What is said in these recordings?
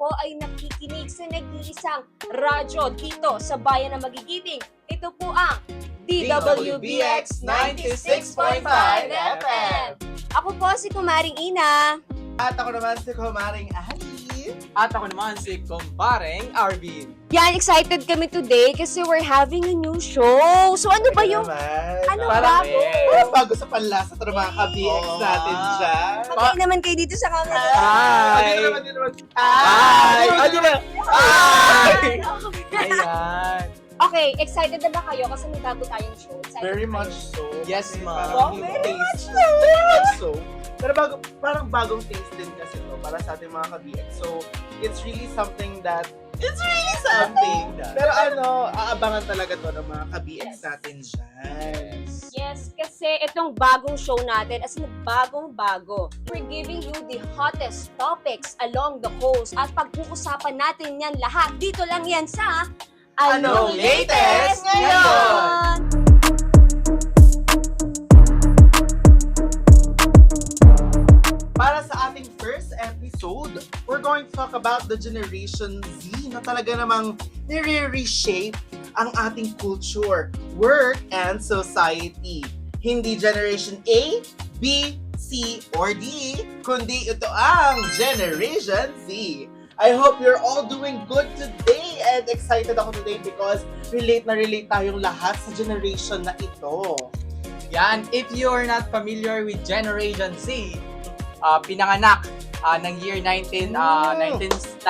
po ay nakikinig sa nag-iisang radyo dito sa bayan ng Magigibing. Ito po ang DWBX 96.5 FM. Ako po si Kumaring Ina. At ako naman si Kumaring Ali. At ako naman si Kumparing Arvin. Yan, excited kami today kasi we're having a new show. So ano ba yung... Ano Parang bago? bago sa panlasa ito ng mga ka-BX natin dyan. Pagkain naman kayo dito sa camera. Hi! Hindi naman. Hi! Ano na? Hi! Ayan. Okay, excited na ba kayo kasi may bago tayong show? Excited Very ba much kayo? so. Yes, Kasi ma'am. parang Oh, yung very taste. Very much so. Pero parang bagong taste din kasi to para sa ating mga ka-BX. So, it's really something that Pero aabangan talaga to ng mga ka-BX natin dyan. Yes, kasi itong bagong show natin, as in bagong-bago. We're giving you the hottest topics along the coast at pag-uusapan natin yan lahat. Dito lang yan sa Anong latest ngayon? Para sa ating first episode, we're going to talk about the Generation Z na talaga namang nire-reshape ang ating culture, work, and society. Hindi Generation A, B, C, or D, kundi ito ang Generation Z. I hope you're all doing good today and excited ako today because relate tayong lahat sa generation na ito. Yan, if you're not familiar with Generation Z, pinanganak ng year 1997,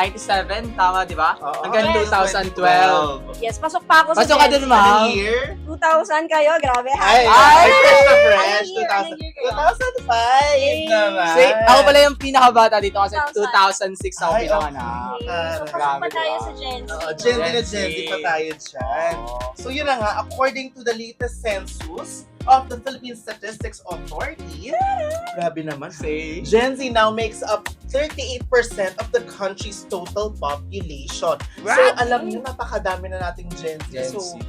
tama di ba? Hanggang Yes. 2012. Yes, pasok pa ako sa Pasok ka Gen dun, Z. ma'am. Anong year? 2000 kayo, grabe. Ay, Ay! fresh na fresh. Anong year? Anong year kayo? 2005 naman. See, ako pala yung pinakabata dito kasi 2000. 2006 ako Ay, pinanganak. Okay, so pasok Grabe, pa tayo diba? sa Gen Z. Oo, Gen Z na Gen Gen Z Z. pa tayo dyan. Oo. So yun na nga, according to the latest census of the Philippine Statistics Authority, grabe naman. Say, Gen Z now makes up 38% of the country's total population. So What? alam niyo, napakadami na nating Gen Z. Gen So Z.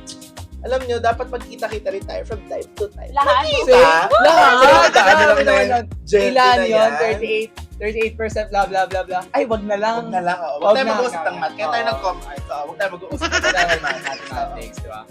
alam niyo, dapat magkita-kita rin tayo from time to time. Lahat. Magkita? Lahat. Grabe Grabe naman naman yun. Gen Z Ilan na yun? yan. 38% blah blah blah blah. Ay, wag na lang. Huwag na lang, oo. Wag Huwag tayo na. mag-uusap ng math. Kaya tayo Oo. nag-com art. Huwag tayo mag-uusap ng Mathematics, di ba?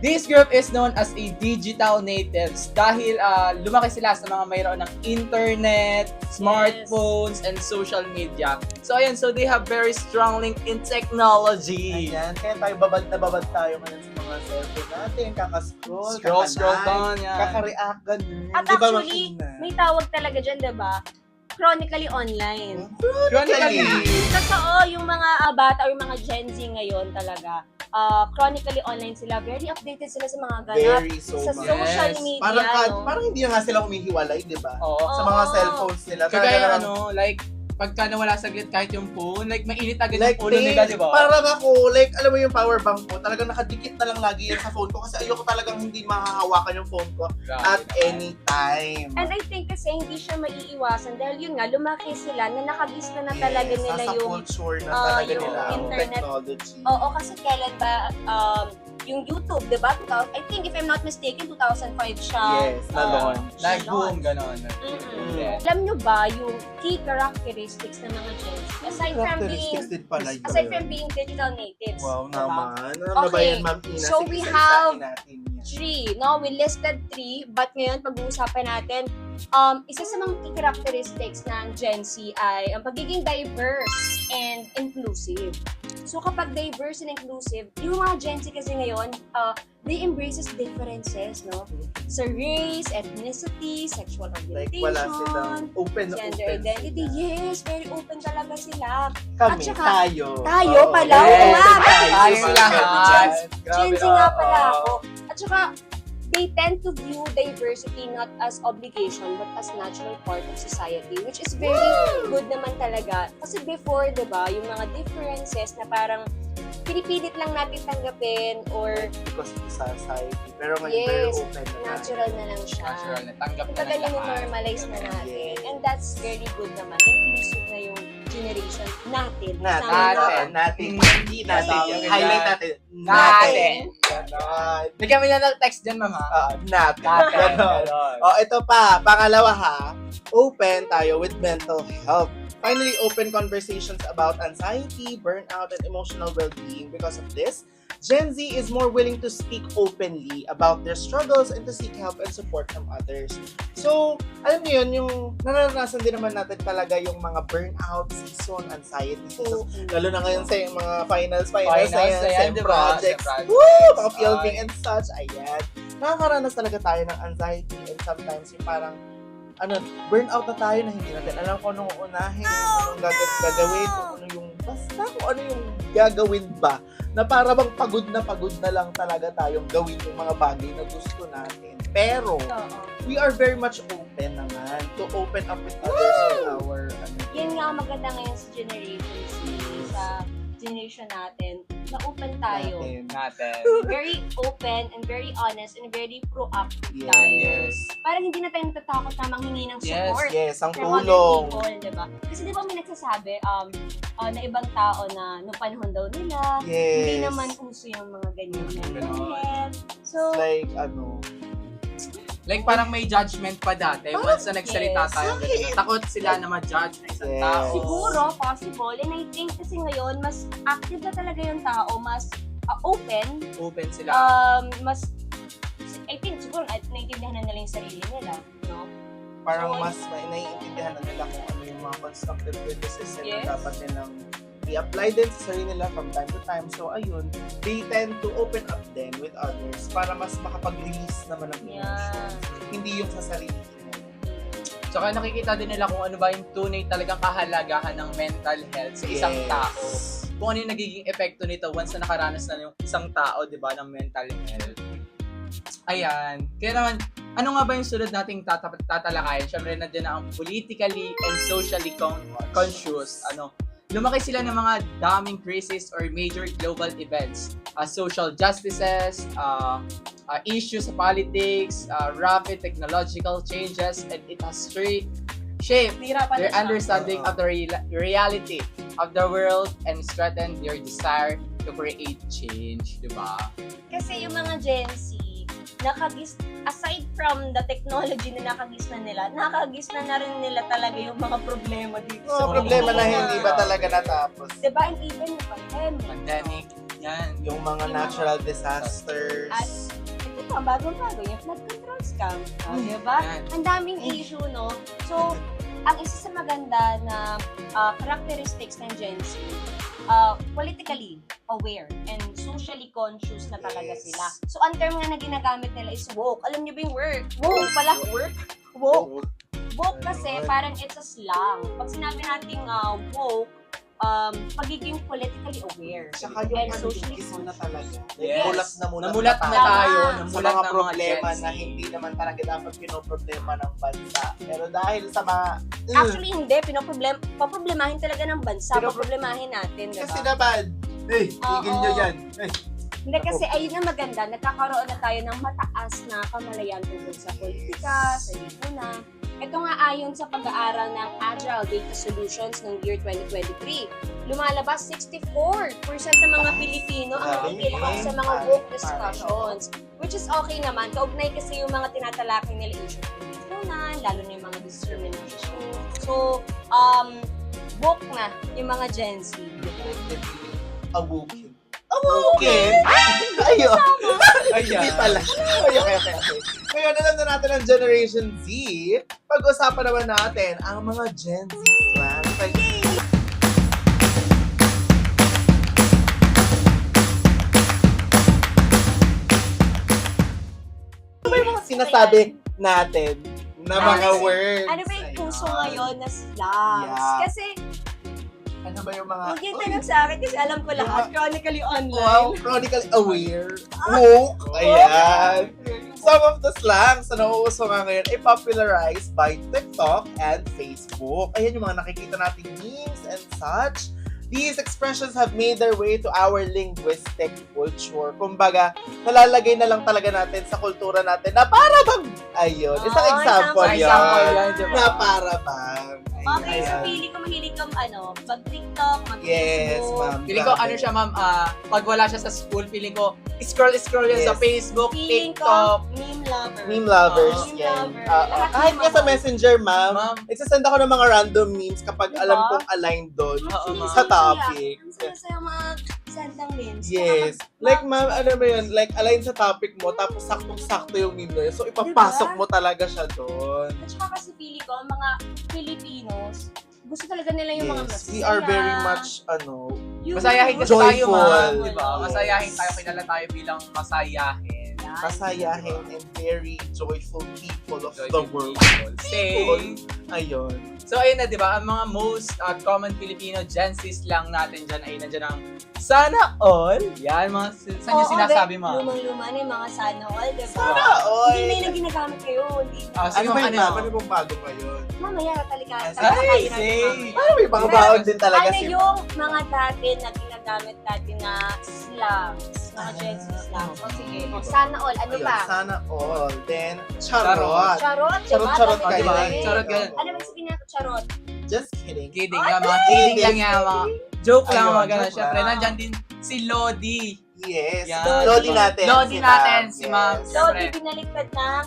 This group is known as a digital natives dahil lumaki sila sa mga mayroon ng internet, smartphones, and social media. So ayan, so they have very strong link in technology. Ayan, kaya tayo babad tayo ngayon sa mga cellphone natin, kakascroll, Scroll down yan. kaka-react, ganun. At Di ba, actually, Makina? may tawag talaga dyan, diba? Chronically online. Chronically. Totoo, yung mga bata or yung mga Gen Z ngayon talaga, chronically online sila. Very updated sila sa mga ganap. Very so Sa much. social Yes. media, Parang hindi na nga sila humihiwalay, di ba? Oo. Sa mga Oo. cellphones nila. Kagaya Talagang- like, pagka nawala saglit kahit yung phone, like mainit agad Like, yung ulo nila, di ba? parang ako, like, alam mo yung power bank ko, talagang nakadikit na lang lagi yan sa phone ko kasi ayoko talagang hindi mahahawakan yung phone ko at any time. And I think kasi hindi siya maiiwasan dahil yun nga, lumaki sila na nakabista na talaga nila nasa yung... culture na talaga yung nila ang internet. technology. Oo, kasi kailan ba yung YouTube, di ba? I think if I'm not mistaken, 2005 siya. Yes, na-launch. Nag-boom, gano'n. Mm-mm. Yeah. Alam nyo ba yung key characteristics ng mga Gen Z? Aside from being digital natives. Wow diba? naman. Ano ba Okay, yan, Ma'am Ina? so Sige, we salitain have natin yan. 3, no? We listed 3, but ngayon pag-uusapan natin, isa sa mga key characteristics ng Gen Z ay ang pagiging diverse and inclusive. So kapag diverse and inclusive, yung mga Gen Z kasi ngayon, they embraces differences, no? Sa race, ethnicity, sexual Like, orientation, wala silang open na gender open identity. sila. Yes, very open talaga sila. Kami, At saka, tayo. tayo Oo, pala, yes, oo nga, tayo Gen Z, lahat. Gen Z nga pala ako. At saka, they tend to view diversity not as obligation but as natural part of society, which is very good naman talaga. Kasi before, di ba, yung mga differences na parang pinipilit lang natin tanggapin or Because of society. Pero ngayon, very yes, open na. natural na lang siya. Natural, natanggap na Kumbaga, ng lahat. normalize na natin. Yes. And that's very good naman. Inclusive na yung generation natin. Natin. Hindi natin. Natin. Highlight natin. Natin. Ganon. Bigyan mo na ng text dyan, mama. Natin. Natin. Ganon. Ganon. Oh, ito pa. Pangalawa ha. Open tayo with mental health. finally open conversations about anxiety, burnout, and emotional well-being. Because of this, Gen Z is more willing to speak openly about their struggles and to seek help and support from others. So, alam niyo yun, yung naranasan din naman natin talaga yung mga burnout season, anxiety season. Lalo na ngayon sa yung mga finals na yan, di ba? projects. Sa projects. Woo! Mga fielding and such. Ayan. Nakakaranas talaga tayo ng anxiety and sometimes yung parang burnout na tayo na hindi natin alam kung anong unahin, kung anong gagawin, kung ano yung, basta kung ano yung gagawin ba, na para bang pagod na lang talaga tayong gawin yung mga bagay na gusto natin. Pero, we are very much open naman to open up with others in our, Yan nga ang maganda ngayon sa generation C, sa generation natin, na open tayo. Natin. Very open and very honest and very proactive tayo. Yes. Parang hindi na tayo natatakot na manghingi ng support. Yes, ang from other tulong. people, diba? Kasi di ba may nagsasabi na ibang tao na nung panahon daw nila, Yes. hindi naman uso yung mga ganyan na help. So, Like parang may judgment pa dati. Once na nagsalita yes. tayo, takot sila na ma-judge ng isang Yes. tao. siguro, possible. And I think kasi ngayon, mas active na talaga yung tao, mas open, Open sila. mas, I think siguro naiintindihan na nila yung sarili nila, no? Parang So, mas naiintindihan na nila kung ano yung mga constructive criticism Yes. na dapat nilang i-apply din sa sarili nila from time to time. So, ayun, they tend to open up then with others para mas makapag-release naman ng emotions. Hindi yung sa sarili nila. Tsaka nakikita din nila kung ano ba yung tunay talagang kahalagahan ng mental health sa isang Yes. tao. Kung ano yung nagiging epekto nito once na nakaranas na yung isang tao, di ba, ng mental health. Ayan. Kaya naman, ano nga ba yung sunod nating tatalakayin? Siyempre, nandiyan na ang politically and socially conscious. Lumaki sila ng mga daming crisis or major global events. Social justices, issues sa politics, rapid technological changes, and it has shaped Nahirapan their na siya. understanding of the reality of the world and strengthened their desire to create change, di ba? Kasi yung mga Gen Z, aside from the technology na nakagisna nila, nakagisna na rin nila talaga yung mga problema dito. Mga problema na hindi ba talaga natapos? Diba? And even yung Pandemic, yan. Yung mga natural disasters. At ito, bagong-bago, yung flood control scam. Diba? Yan. Ang daming issue, no? So, ang isa sa maganda na characteristics ng Gen Z, politically aware and socially conscious na talaga Yes. sila. So, ang term nga na ginagamit nila is woke. Alam niyo ba yung word? Woke pala. Woke. Woke kasi parang it's a slang. Pag sinabi nating woke, pagiging politically aware. Saka yung and socially isip na talaga. Yes. Namulat na tayo tayo. Tama. sa Namulat mga na problema Gen Z. na hindi naman talaga dapat pinoproblema ng bansa. Pero dahil sa mga... Actually, hindi. Paproblemahin talaga ng bansa. Paproblemahin natin, diba? Kasi naman, tigil nyo Oo. yan. Hindi kasi ayun ang maganda, nagkakaroon na tayo ng mataas na kamalayan tungkol sa politika, sa lipunan. Ito nga ayon sa pag-aaral ng Agile Data Solutions ng year 2023. Lumalabas 64% ng mga Pilipino ang nakikinig sa mga woke discussions. Which is okay naman. Kaugnay kasi yung mga tinatalakay nila issue ng lipunan, lalo na yung mga discrimination. So, woke na yung mga Gen Z. Awoken. Awoken? Ayun. Hindi pala. Okay. Ngayon, alam na natin ang Generation Z. Pag-usapan naman natin ang mga Gen Z slang. Ano ba yung mga sinasabi natin na mga words? Ano ba yung puso Ayan. ngayon na slangs? Yeah. Kasi, Ano ba yung mga... huwag yung tanong sa akin kasi alam ko lahat. Chronically Wow, online. chronically aware. Woke. Ayan. Some of the slangs na nauuso nga ngayon ay popularized by TikTok and Facebook. Ayan yung mga nakikita nating memes and such. These expressions have made their way to our linguistic culture. Kumbaga, nalalagay na lang talaga natin sa kultura natin na para bang... Ayun, isang Oo, example isang yun. example yan, diba? Na para bang... Okay, so Ayan. pili ko mahilig kang mag-TikTok, mag-Facebook. Yes, ma'am. Feeling ko, Grabe. ano siya, ma'am, pag wala siya sa school, feeling ko, scroll yan sa Yes. Facebook, Feeling TikTok. ko, meme lover. Meme lovers, Meme yan. lover. Ah, Lahat kahit ng nga sa mga- messenger, ma'am, Ma'am, nagsasend ako ng mga random memes kapag Diba? alam kong aligned doon Oo, ma'am. sa topic. Ang saya-saya mga sendang memes. Yes. Like, ma'am, ano ba yun? Like, align sa topic mo, tapos saktong-sakto yung meme na yun. So, ipapasok Diba? mo talaga siya doon. At saka kasi pili ko, ang mga Filipinos, gusto talaga nila yung mga Yes. masaya. We are very much, Yung masayahin kasi Joyful. tayo, ma'am. Diba? Yes. Masayahin tayo, kilala tayo bilang masayahin. masayahin and very joyful people of the Joyful world. people. Same. Ayun. So ayun na, di ba? Ang mga most common Filipino Gen Zs lang natin dyan ay nandiyan ang sana all. Yan, mga saan yung sinasabi, ma'am? Lumang-luma na yung mga sana all, diba? Sana all. Hindi na yung ginagamit kayo. Hindi. Ano ba yun, ma'am? Ano bang bago ngayon? Mamaya talika. Ay, say! Parang may mga baon din talaga Ano si yung mga dati na ginagamit natin na slangs? Mga Gen Z slangs. O sige, o, sana all. Ano Ayun, pa? sana all. Then, charot. Charot, diba? Charot-charot Dami kayo. din. Charot ganun. Ano ba sabihin na charot? Just kidding. Kidding lang, mga kidding lang yan, mga joke lang, Ayun, mga ganun. joke Siyempre, lang. nandyan din si Lodi. Yes. Yan. Lodi natin. Lodi natin, si ma'am. Yes. So, Siyempre. di binaliktad ng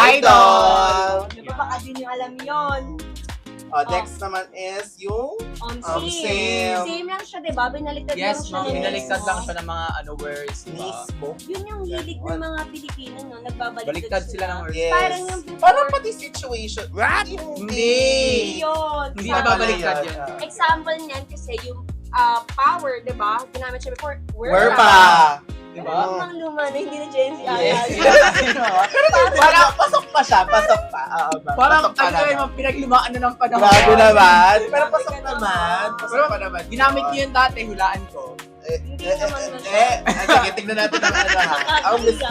Idol. Di ba baka din yung alam yon? Next naman is yung Sim. Sim. Sim lang siya, di ba? Binaliktad lang Yes, siya. ma'am. ng- Binaliktad lang siya ng mga words, di ba? mismo. Yun yung hilig ng mga Pilipino, no? Nagbabaliktad Baliktad sila ng words. Yes. Parang yung before. Parang pati situation. Hindi. Yun. Hindi Sa- na babaliktad yun. Example niyan kasi yung power, di ba? Ginamit siya before. Where pa? Di Diba? ba? Lumang luma na hindi na Gen Z. Yes. Parang, Parang pasok pa siya. Pasok pa. Oo, ma'am. Parang Pasok pa ano yun, naman. ma'am, pinaglumaan na ng panahon. Grabe naman. Pero Grabe pasok ka naman. naman. Pasok pa naman. Ginamit niyo yun dati, hulaan ko. Hindi naman na Sige, tignan natin ang ano ha.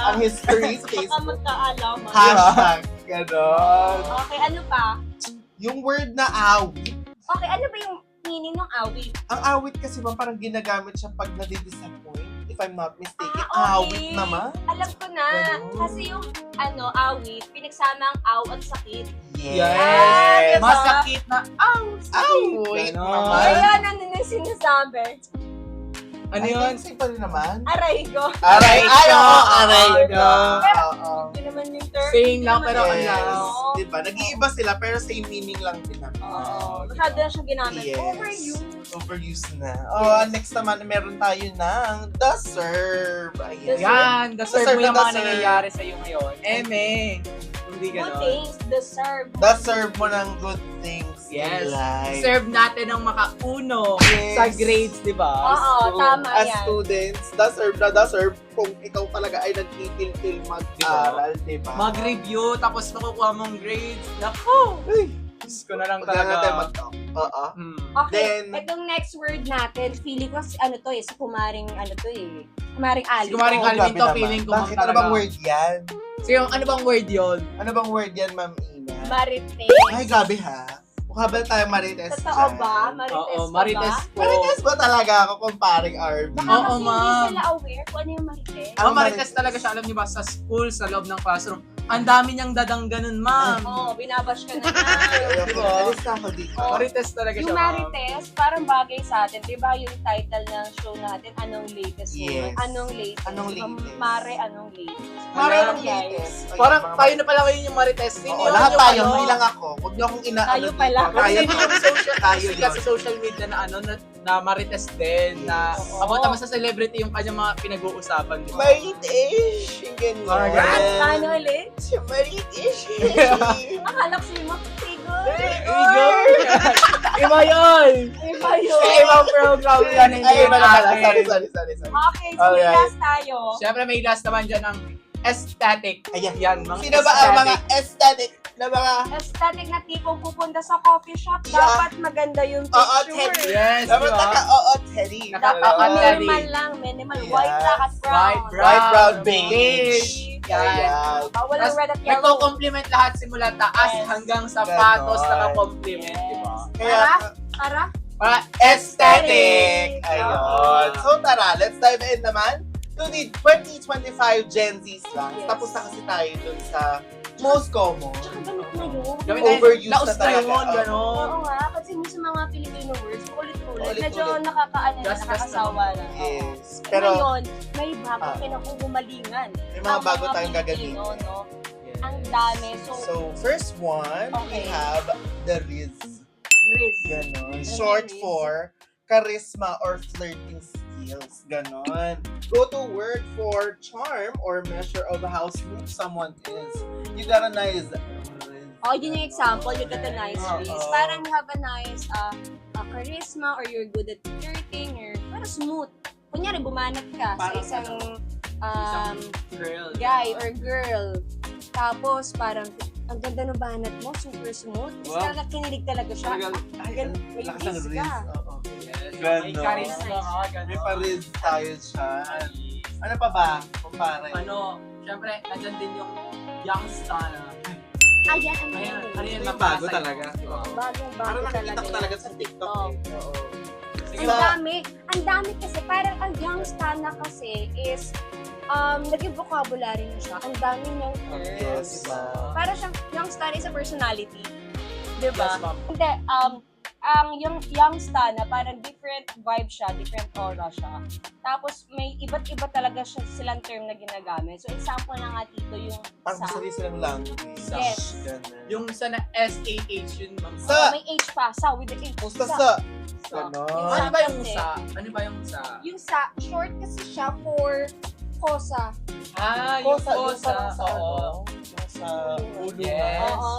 Ang history sa baka Facebook. magkaalaman. Hashtag. Ganon. Okay, ano pa? Yung word na awit. Okay, ano ba yung meaning ng awit? Ang awit kasi ba parang ginagamit siya pag nadidisappoint? If I'm not mistaken. Ah, okay. Awit naman. Alam ko na. Ganun. Kasi yung awit, pinagsama ang aw at sakit. Yes. diba? Masakit na, Awit Ganon. naman. Ayan, ano na yung sinasabi? ano Ay, yun? sexy pa rin naman. Aray ko. Aray, ay, oo, aray Aray ko. Pero, Oo. Hindi naman yung term. Same hindi lang, naman pero yung ano lang. ano. Diba? Nag-iiba sila pero same meaning lang din naman. Oo. Masyado na siyang ginamit. Yes. Overuse. Overused na. Oh, next naman, meron tayo ng the serve. Ayan. Yan, deserve mo yung mga deserve. nangyayari sa'yo ngayon. Eme, hindi Good ganon. things deserve. Deserve mo ng good things Yes. in life. Serve natin ng makauno Yes. sa grades, di ba? Oo, tama As yan. students, deserve kung ikaw talaga ay nagtitil-til mag-aral, diba? Mag-review, tapos makukuha mong grades. Naku! Ay, Diyos ko na lang Huwag na natin talaga. mag-talk. Oo. Okay, Then- itong next word natin, feeling ko, sa kumaring, kumaring Ali. Si Kumaring Oo, Alvin grabe to, naman. feeling ko Bakit? Ano talaga. bang word yan? So yung ano bang word yon? Ano bang word yan, Ma'am Ina? Marites. Ay, grabe ha. Mukha ba tayo marites Totoo dyan? ba? Marites Oo, ka Marites ba? po. Marites ba talaga ako comparing RB? Baka Oo, kasi ma'am. hindi sila aware kung ano yung Marites. Ah, Ang Marites talaga siya, alam niyo ba, sa school, sa loob ng classroom, ang dami niyang dadang ganun, ma'am. Oo, binabash ka na Ayoko, Diba? alis na ako dito. Oo. Marites talaga siya, Yung ma'am. Marites, parang bagay sa atin. Diba yung title ng show natin, Anong Latest? Yes. Anong Latest? Anong latest? Mare, Anong Latest? Mare, Ayan, anong guys. latest? Ayun, Parang mga- tayo na pala ngayon yung Marites. Oo, Sino lahat yung tayo, ano? hindi lang ako. Huwag niyo akong inaano Tayo dito. pala. Tayo Kasi yung social, tayo sikat yun. sa social media na ano, na Marites din, na Yes. about naman sa celebrity yung kanyang mga pinag-uusapan, di ba? Marites! Yung ganyan. Parang ganun. Ano ulit? Si Marites. Akala ko sa'yo mag-figure. Iba yun! Iba yun. Sa ibang program yan, hindi Ay, yung iba na pala. atin. Sorry. Okay, sige, Alright. last tayo. Siyempre may last naman dyan ang aesthetic. Ayan. Yan, mga Sino ba ang mga aesthetic na mga Aesthetic na tipong pupunta sa coffee shop, Yeah. dapat maganda yung Oo, picture. Teddy. Yes, di dapat ba? naka-oo, Teddy. Dapat Oo, Teddy. minimal lang, minimal. Yes. White, black, at brown. White, brown, White, brown, beige. Yan. Ayan. Bawal ang Tas, red at yellow. nagko-compliment lahat simula taas Yes. hanggang sapatos Ganon. naka-compliment, di ba? Kaya, Para? Para aesthetic. Aesthetic. Ayun. So tara, let's dive in naman to the 2025 Gen Z slangs. Yes. Tapos na kasi tayo dun sa Most common. Tsaka gamit na yun. Gamit Overused laos na talaga. yun, gano'n. Oo nga, kasi mo sa mga Filipino words, ulit-ulit. Ulit-ulit. Medyo nakakaano na, Gas-gas nakakasawa na. Oo. Yes. Pero Pero ngayon, may bago Ah. kinakuhumalingan. may mga Ang bago tayong Pilipino, gagamitin. no? Ang dami. So, So, first one, we Okay. have the Riz. Riz. Ganon. Ano Short yung Riz? for charisma or flirting skills. Ganon. Go to word for charm or measure of how smooth someone is. You got a nice Riz. Oh, yun yung example. You got a nice Oo. Riz. Parang you have a nice charisma or you're good at flirting or parang smooth. Kunyari, bumanat ka Parang sa isang Girl. guy or girl. Tapos parang ang ganda ng banat mo, super smooth. Tapos Wow. talaga kinilig talaga siya. Talagang, Ay, Gan- ang may lakas ng Riz Riz. ka. Oo. yes. Ganon. May charisma ka, gano'n. May pa-Riz tayo dyan. Ano pa ba? Kumpare. Ano, syempre, nandyan din yung youngster na. Ayan, ang Ayan, galing. ano yan, Yung mapasa bago yun. talaga. Oo. Bagong bago Parang nakikita ko talaga yan sa TikTok. Eh. Oo. Sige, Ang dami. Ang dami kasi. Parang ang youngster na kasi is naging vocabulary na siya. Ang dami niyang terms. Yes, diba? Para siyang youngster is a personality. Diba? Yes, ma'am. Hindi, ang yung youngster na parang different vibe siya, different aura siya. Tapos may iba't iba talaga siya silang term na ginagamit. So example na nga dito yung Parang sa. sarili silang language. Yes. Ganun. Yung sa na S-A-H yun, ma'am. Sa- May H pa, sa with the H. Musta Sa. sa? Sa. Ganon. Ano ba yung Kasi- sa? Ano ba yung sa? Yung sa, short kasi siya for kosa. Ah, yung Kosa, yung sa. parang sa ano? Oo. Yung sa ulo Yes. na. Oo.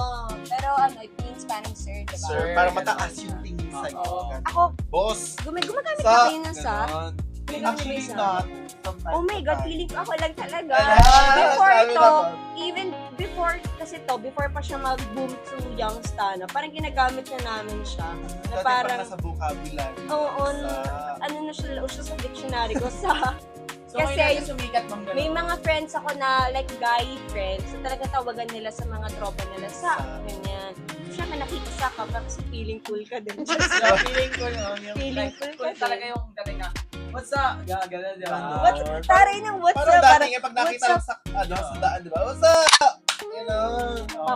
Pero ano, it means parang sir, diba? Sir, para mataas yung tingin sa'yo. Oo. Ganun. Ako, Boss. gumagamit Sa. na kayo ng sa. Ganon. Gumagamit Actually, na not. Sometimes Oh my God, sometimes. feeling ko ako lang talaga. Ah, Before sabi to, naman. even before, kasi to, before pa siya mag-boom to Youngstana, parang ginagamit na namin siya. Dati Na parang parang, nasa vocabulary. oo, Sa- ano na siya, siya sa dictionary ko sa, So, Kasi ngayon natin sumikat, ma'am, ganun. may mga friends ako na like guy friends, so talaga tawagan nila sa mga tropa nila sa, ganyan. So syempre nakikisa ka, pero kasi feeling cool ka din. So, feeling ko yun, yung Feeling like, cool ka kung talaga din. yung dating na, what's up? Gano'n, di ba? Ano? What's, taray ng what's Parang up? dati nga pag nakita what's lang sa, ano, sa daan, di ba? What's up? Gano'n. Oo.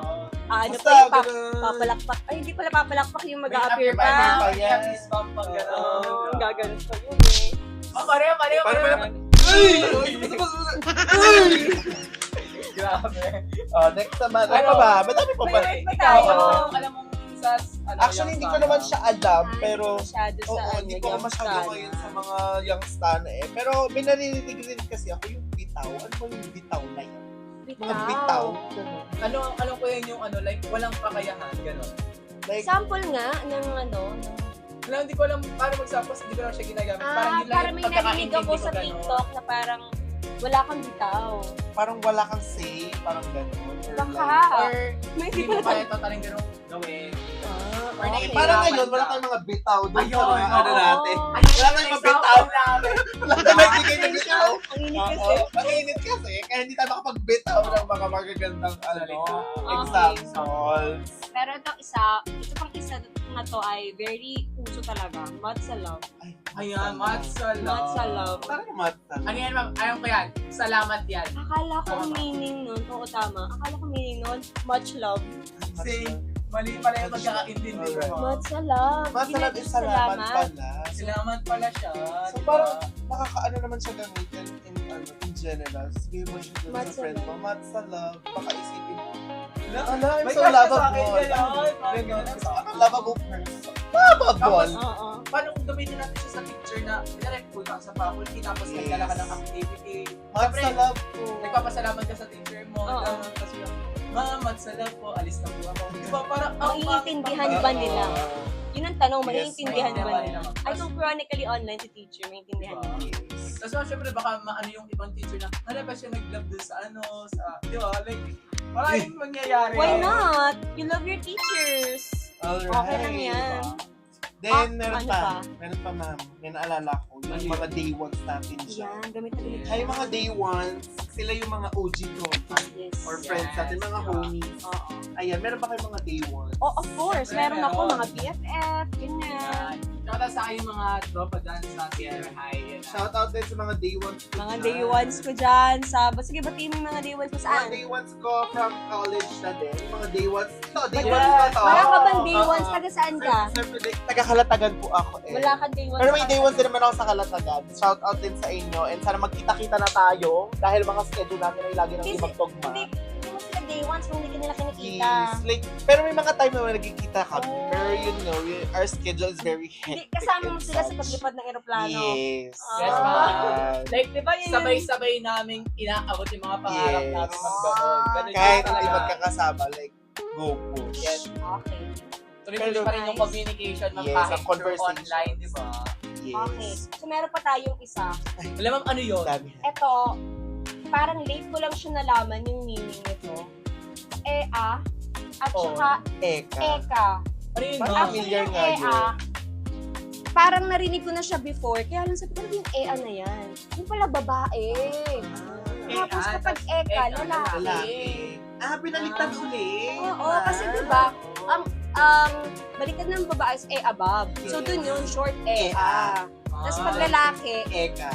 Ano What's pa yung up? Gano'n. papalakpak? Ay, hindi pala papalakpak yung May mag-a-appear upper pa. body pa may yan. fist bump pa, gano'n. Oo, gaganon pa yun eh. Oh, pareho. Parang- Ay! Grabe. Oh, next naman. Ano Ano? pa ba? Madami pa ba? May word pa Ikaw, tayo. alam mong sa, ano, Actually, hindi ko naman siya alam, Ay, pero masyado sa oo, ano, hindi ko masyado Youngstana. ngayon sa mga youngstana eh. Pero may naririnig rin kasi ako yung bitaw. Ano ba yung bitaw na yun? Mga bitaw. Ganun. ano ko yun yung ano, like, walang kakayahan, gano'n. Like, Sample nga ng ano, ng Alam, hindi ko alam paano magsapos, hindi ko lang siya ginagamit. Parang yun lang para yung may narinig ako pagkakaintindi sa ko, gano'n. TikTok na parang wala kang bitaw. parang wala kang say, parang gano'n. Or Baka. like, Or, May hindi mo kaya totaling gano'n gawin. Or okay. nahihirapan Parang ngayon, ka. wala tayong mga bitaw doon sa Ayun, mga ano oo. natin. Oo. Wala tayong mga bitaw. namin. Wala tayong magbigay ng bitaw. Ang init kasi. Oo, mainit kasi. Kaya hindi tayo makapagbitaw ng mga magagandang ano, Okay. examples. Pero itong isa pang isa na to ay very uso talaga. Matza love. Ayan, matza love. Matza love. Parang matza. Ano yan, ma'am? Ayaw ko yan. Salamat yan. Akala ko ang meaning nun, oo tama. Akala ko meaning nun, much love. Same. Mali pala yung pagkakaintindi ko. Alright. ma'am. Matza love. Matza love is salamat pala. So, Salamat pala siya. So, di ba? parang nakakaano naman siya gamitin in general. Sabihin mo siya dun sa Matza friend love. mo, matza love. Baka isipin, Wala, ala, I'm may so crush ka sa akin, lovable. gano'n. Ganun. Gano'n. So, ano, lovable person. Lovable. Oo. Paano kung gamitin natin siya sa picture na direct pull ka sa faculty tapos Yes. nagdala ka ng activity. Matza Siyempre, love ko. nagpapasalamat ka sa teacher mo. Oo. Tapos tapos yung, Ma'am, matsalap po, alis na po ako. Di ba, parang, Maiintindihan Oo. ba nila? Yun ang tanong, Yes, maiintindihan ba maiintindihan nila? nila. Ay, kung chronically online si teacher, maiintindihan Diba? nila. Yes. Tapos mga syempre baka maano yung ibang teacher na, ano ba siya nag-love dun sa ano, sa, di ba, like, maraming mangyayari. Why not? You love your teachers. Alright. Okay lang yan. Then, meron ano pa. pa? Meron pa, ma'am. May naalala ko. Yung Ano mga day ones natin siya. Yan, gamit na gamit. Ay, yung mga day ones, sila yung mga OG contact Yes. or Yes, friends natin, mga diba? homies. Oo. Ayan, meron ba kayong mga day ones? Oh, of course. Siyempre, Meron ako meron. mga BFF, ganyan. Yan. Tsaka sa akin yung mga tropa dyan sa senior high, yan na. Shout out din sa mga day ones ko Mga dyan. day ones ko dyan. Sige, batiin mo yung mga day ones mo Mga saan? day ones ko from college na din. Mga day ones. Day Yes. ones na to. Wala ka bang day Oo. ones? Taga saan ka? Siyempre, taga-Kalatagan po ako eh. Wala ka day ones. Pero may day ones din naman ako sa Kalatagan. Shout out din sa inyo. And sana magkita-kita na tayo. Dahil mga schedule natin ay lagi nang Kasi- magtugma. Hindi mo sila day ones kung hindi ka nila kinikita. Yes. Like, pero may mga time na nagkikita kami. Oh. Pero you know, our schedule is very Hindi, hectic. kasama mo and sila sa such. paglipad ng eroplano. Yes. Yes, Ah. Like, Di ba yun? sabay-sabay naming inaabot yung mga pangarap Yes. namin mag-ganon. Ganun Kahit yun hindi talaga. magkakasama, like, go push. Yes. Okay. Tuloy-tuloy pa rin yung Nice. communication, ma'am, Yes, kahit ang through conversation. online, di ba? Yes. Okay. So, meron pa tayong isa. Alam mo, ano yun? Dami. Ito, parang late ko lang siya nalaman yung meaning nito. Ea at Oh. saka Eka. eka. Ano yun, Parang ma'am? familiar yung nga yun. parang narinig ko na siya before, kaya lang sabi ko, ano yung ea na yan? Yung pala babae. Tapos Ea, kapag eka, eka, lalaki. Lalaki. Binaliktad ulit. Oo, kasi diba, baliktad ng babae is e above. So, Yes. dun yun, short ea. Ea. Tapos pag lalaki, Eka.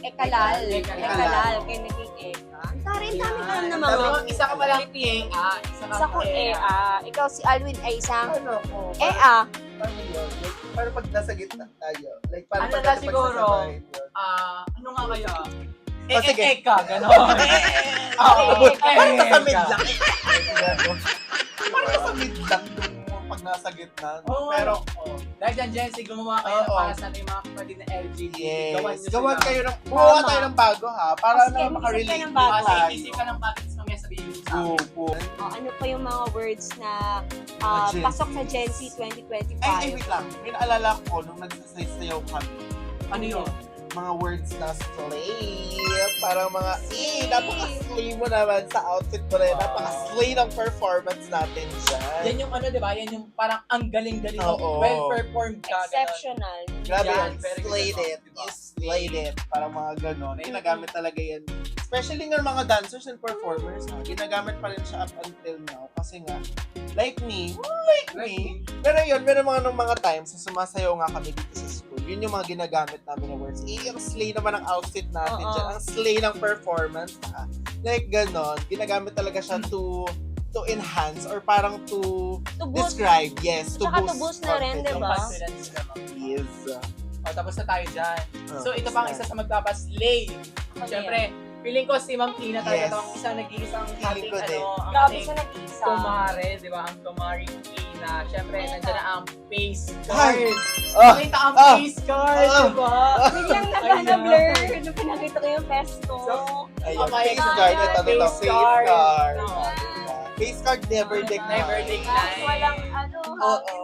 ekalal. Ekalal. Ekalal. Kaya naging eka. Ang dami ka alam na mga. Pero isa ka palang EA. Isa ko ea. Ikaw si Alwin ay isang Ano ko? ea. Paano yun? Like, parang pag nasa gitna tayo. Like, parang Ano pag na natin siguro? pagsasabayin yun. Ano nga kaya? Sige. Eka, gano'n. Oo. Eka. Parang nasa Eka. mid lang. Parang nasa mid lang yung pag nasa gitna. Oo, Pero, dahil dyan, Jency, gumawa kayo Oo. para sa ating mga kapatid na LGBT. Gawan yes. nyo Gawan sila. kayo ng, gumawa Tama. tayo ng bago ha. Para Sige, na mag-isip makarelate ka ng bago. Kasi tayo. isip ka ng bakit mamaya sabihin mo sa akin. Opo. Ano pa yung mga words na Gen Z. pasok sa Gen Z 2025? Ay, wait lang. May naalala ko nung nagsasayaw kami. Ano yun? Mga words na slay. Parang mga, Slay. napaka-slay mo naman sa outfit mo na yun. Wow. Napaka-slay ng performance natin dyan. Yan yung ano, di ba? Yan yung parang ang galing-galing. Oo. Well-performed ka. ganun. Exceptional. Grabe Yan, yan. very good Slayed naman, it. diba? You slayed it. Parang mga ganon. Ginagamit talaga yan. Especially ng mga dancers and performers. Ha? Ginagamit pa rin siya up until now. Kasi nga, like me. Pero yun, meron mga times na sumasayaw nga kami dito sa school. Yun yung mga ginagamit namin na words. Ang slay naman ang outfit natin Oo. dyan. Ang slay ng performance. Ha? Like ganon. Ginagamit talaga siya to enhance or parang to To boost. describe. Yes, to Tsaka boost. to boost na rin, confidence. Yung diba? confidence ka, ma'am. Yes. Tapos na tayo dyan. So, ito pang isa sa magpapaslay. Ano Siyempre, feeling ko si Ma'am Tina talaga Yes. itong isang nag-iisang Feeling ating ko din. ang Grabe ating siya nag-isa. kumare, di ba? Ang kumare Tina. Siyempre, Ayan nandiyan na. na ang face Ay! card. Ah! Nakita ang Ah! face card, Ah! di ba? Biglang Ayan. nag-blur nung pinakita ko yung pesto. Ayun, Oh my face God. card. Ito, Face face card. card. Oo. Face card never decline. Never decline. Kahit walang hangin,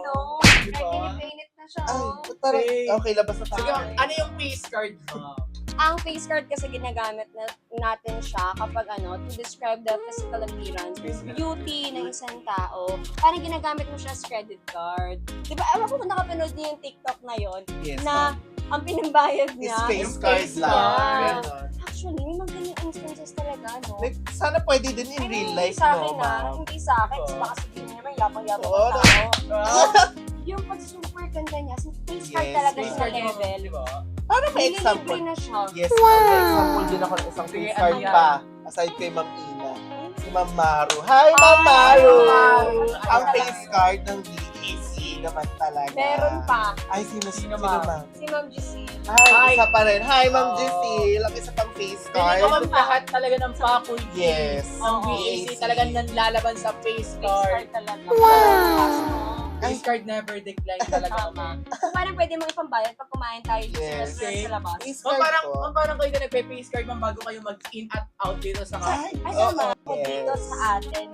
no? Di Kahit ba? init na siya, Ay, oh. parang, Face. okay, labas na Sige, tayo. ano yung face card mo? Ang face card kasi ginagamit natin siya kapag to describe the physical appearance, beauty ng isang tao. Parang ginagamit mo siya as credit card. Di ba, ewan ko kung nakapanood niyo yung TikTok na yon Yes, na ang pinambayad is niya face Yung card face lang. card. Ganon. Actually, may mga ganyan instances talaga, no? Like, sana pwede din in Pero real hindi life, sa no, akin, ma'am? Hindi sa akin. Kasi Oo. baka sabihin niya naman, yapang-yapang Oo, ang tao. Ah, Yung pag super ganda niya, face card Yes, talaga face siya card na mo, level. di ba? Parang may Nililibre example. na siya. Yes, may example din ako ng isang Sige, face ano card yan? pa. Aside kay Ma'am Ina. Si Ma'am Maru. Hi, Ma'am Maru! Maru. Ang Ay, face card ng DEC naman talaga. Meron pa. Ay, sino Sino, ma'am? ma'am? Si Ma'am Giselle. Ay, Ay. isa pa rin. Hi, Ma'am Oo. Giselle. Ang isa pang face Hindi ko card. ma'am lahat talaga ng faculty. Yes. Ang Oo. BAC talagang nanlalaban sa face Face card card. talaga. Wow! Face card never decline talaga. Tama. So, parang pwede mo ipambayad pag kumain tayo dito Yes. sa restaurant sa labas. Face Ma'am, card parang, po. ma'am, parang kayo na nagpe-face card ma'am bago kayo mag-in at out dito sa Ay, Ay, oo. tama. Ako Yes. dito sa atin,